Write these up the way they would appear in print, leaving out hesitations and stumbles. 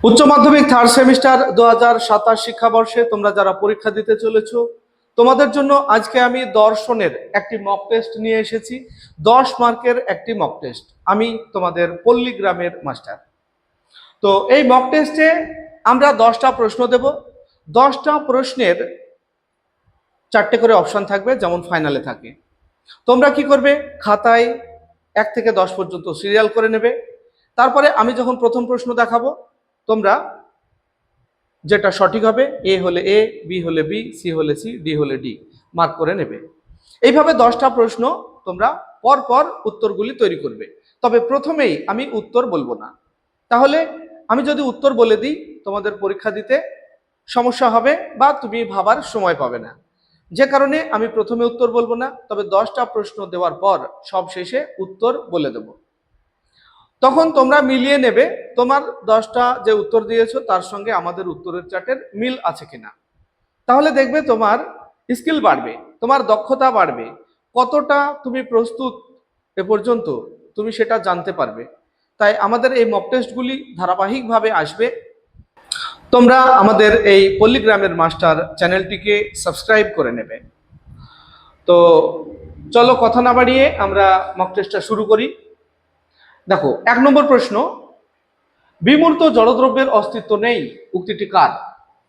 উচ্চ মাধ্যমিক third semester 2027 শিক্ষাবর্ষে তোমরা যারা পরীক্ষা দিতে চলেছো, তোমাদের জন্য আজকে আমি দর্শনের একটি মক টেস্ট নিয়ে এসেছি। 10 মার্কের একটি মক টেস্ট। আমি তোমাদের পল্লীগ্রামের মাস্টার। তো এই মক টেস্টে আমরা 10টা প্রশ্ন দেব। 10টা প্রশ্নের 4টে করে অপশন থাকবে, যেমন ফাইনালে থাকে। তোমরা কি করবে, খাতায় 1 থেকে 10 পর্যন্ত সিরিয়াল করে নেবে। তারপরে আমি যখন প্রথম প্রশ্ন দেখাবো, তোমরা যেটা সঠিক হবে, এ হলে এ, বি হলে বি, সি হলে সি, ডি হলে ডি মার্ক করে নেবে। এইভাবে 10টা প্রশ্ন তোমরা পরপর উত্তরগুলি তৈরি করবে। তবে প্রথমেই আমি উত্তর বলবো না, তাহলে আমি যদি উত্তর বলে দিই তোমাদের পরীক্ষা দিতে সমস্যা হবে বা তুমি ভাবার সময় পাবে না। যে কারণে আমি প্রথমে উত্তর বলবো না, তবে 10টা প্রশ্ন দেওয়ার পর সব শেষে উত্তর বলে দেব। তখন তোমরা মিলিয়ে নেবে তোমার 10টা যে উত্তর দিয়েছো তার সঙ্গে আমাদের উত্তরের চার্টের মিল আছে কিনা। তাহলে দেখবে তোমার স্কিল বাড়বে, তোমার দক্ষতা বাড়বে, কতটা তুমি প্রস্তুত এ পর্যন্ত তুমি সেটা জানতে পারবে। তাই আমাদের এই মক টেস্টগুলি ধারাবাহিকভাবে আসবে। তোমরা আমাদের এই পল্লীগ্রামের মাস্টার চ্যানেলটিকে সাবস্ক্রাইব করে নেবে। তো চলো কথা না বাড়িয়ে আমরা মক টেস্টটা শুরু করি। দেখো, 1 নম্বর প্রশ্ন, বিমূর্ত জড়দ্রব্যের অস্তিত্ব নেই উক্তিটি কার?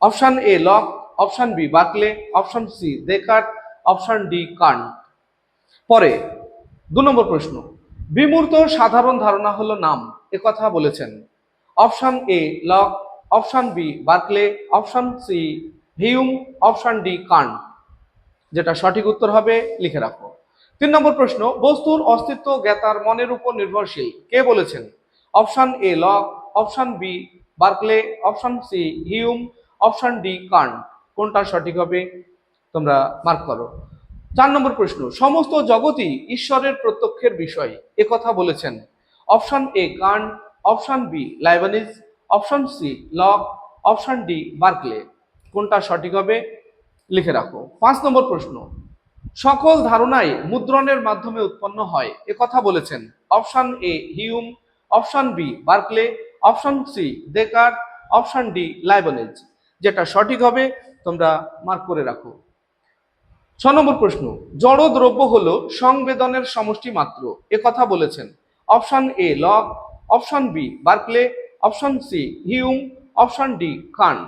Option A Locke, option B Berkeley, option C Descartes, option D Kant. পরে 2 নম্বর প্রশ্ন, বিমূর্ত সাধারণ ধারণা হলো নাম, একথা বলেছেন? Option A Locke, option B Berkeley, option C Hume, option D Kant. যেটা সঠিক উত্তর হবে লিখে রাখো। 3 নম্বর প্রশ্ন, বস্তুর অস্তিত্ব জ্ঞাতার মনের উপর নির্ভরশীল, কে বলেছেন? Option A Locke, option B Berkeley, option C Hume, option D Kant. কোনটা সঠিক হবে তোমরা মার্ক করো। 4 নম্বর প্রশ্ন, সমস্ত জগৎই ঈশ্বরের প্রত্যক্ষের বিষয়, একথা বলেছেন? Option A Kant, option B Leibniz, option C Locke, option D Berkeley. কোনটা সঠিক হবে লিখে রাখো। 5 নম্বর প্রশ্ন, সকল ধারণাই মুদ্রণের মাধ্যমে উৎপন্ন হয়, একথা বলেছেন? Option A Hume, option B Berkeley, option C Descartes, option D Leibniz. যেটা সঠিক হবে তোমরা মার্ক করে রাখো। 6 নম্বর প্রশ্ন, জড় দ্রব্য হলো সংবেদনের সমষ্টি মাত্র, একথা বলেছেন? Option A Locke, option B Berkeley, option C Hume, option D Kant.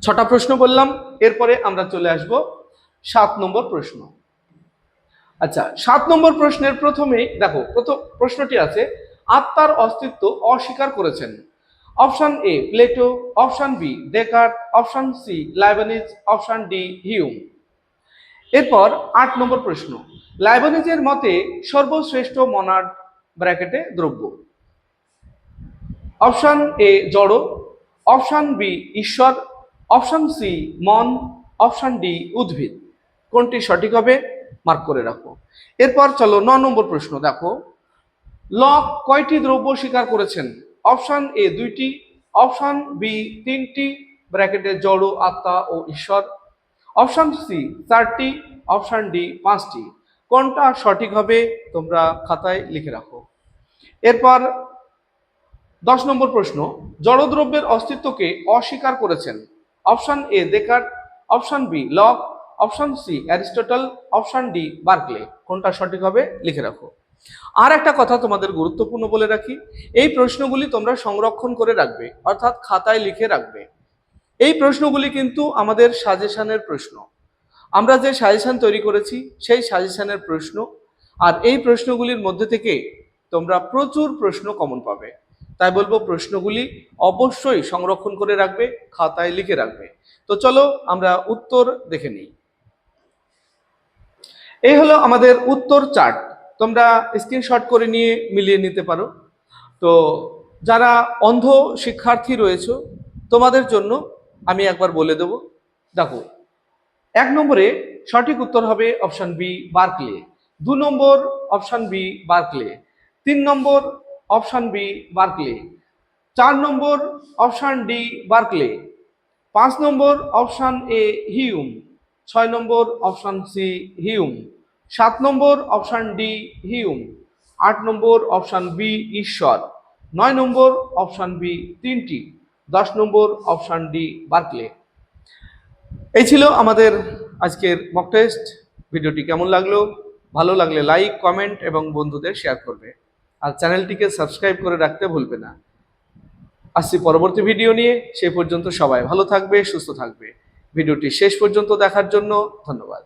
6টা প্রশ্ন বললাম। এরপরে আমরা চলে আসব 7 নম্বর প্রশ্ন। আচ্ছা, 7 নম্বর প্রশ্নের প্রথমেই দেখো, প্রথম প্রশ্নটি আছে, আত্মার অস্তিত্ব অস্বীকার করেছেন? Option A Plato, option B Descartes, option C Leibniz, option D Hume. এরপর 8 নম্বর প্রশ্ন, লাইবনিজের মতে সর্বশ্রেষ্ঠ মনাড ব্র্যাকেটে দ্রব্য? অপশন এ জড়, অপশন বি ঈশ্বর, অপশন সি মন, অপশন ডি উদ্ভিদ। কোনটি সঠিক হবে মার্ক করে রাখো। এরপর চলো 9 নম্বর প্রশ্ন। দেখো, লক কয়টি দ্রব্য স্বীকার করেছেন? অপশন এ 2টি, অপশন বি 3টি ব্র্যাকেটে জড়, আত্মা ও ঈশ্বর, অপশন সি 4টি, অপশন ডি 5টি। কোনটা সঠিক হবে তোমরা খাতায় লিখে রাখো। এরপর 10 নম্বর প্রশ্ন, জড়দ্রব্যের অস্তিত্বকে অস্বীকার করেছেন? Option A Descartes, option B Locke, option C Aristotle, option D Berkeley. কোনটা সঠিক হবে লিখে রাখো। আর একটা কথা তোমাদের গুরুত্বপূর্ণ বলে রাখি, এই প্রশ্নগুলি তোমরা সংরক্ষণ করে রাখবে, অর্থাৎ খাতায় লিখে রাখবে। এই প্রশ্নগুলি কিন্তু আমাদের সাজেশনের প্রশ্ন। আমরা যে সাজেশন তৈরি করেছি সেই সাজেশনের প্রশ্ন, আর এই প্রশ্নগুলির মধ্যে থেকে তোমরা প্রচুর প্রশ্ন কমন পাবে। তাই বলবো প্রশ্নগুলি অবশ্যই সংরক্ষণ করে রাখবে, খাতায় লিখে রাখবে। তো চলো আমরা উত্তর দেখে নিই। এই হলো আমাদের উত্তর চার্ট, তোমরা স্ক্রিনশট করে নিয়ে মিলিয়ে নিতে পারো। তো যারা অন্ধ শিক্ষার্থী রয়েছে তোমাদের জন্য আমি একবার বলে দেব। দেখো, 1 নম্বরে সঠিক উত্তর হবে অপশন বি বার্কলে, 2 নম্বর অপশন বি বার্কলে, 3 নম্বর অপশন বি বার্কলে, 4 নম্বর অপশন ডি বার্কলে, 5 নম্বর অপশন এ হিউম, 6 নম্বর অপশন সি হিউম, 7 নম্বর অপশন ডি হিউম, 8 নম্বর অপশন বি ঈশ্বর, 9 নম্বর অপশান বি 3টি, 10 নম্বর অপশান ডি বার্কলে। এই ছিল আমাদের আজকের মক টেস্ট। ভিডিওটি কেমন লাগলো? ভালো লাগলে লাইক, কমেন্ট এবং বন্ধুদের শেয়ার করবে, আর চ্যানেলটিকে সাবস্ক্রাইব করে রাখতে ভুলবে না। আসছি পরবর্তী ভিডিও নিয়ে। সেই পর্যন্ত সবাই ভালো থাকবে, সুস্থ থাকবে। ভিডিওটি শেষ পর্যন্ত দেখার জন্য ধন্যবাদ।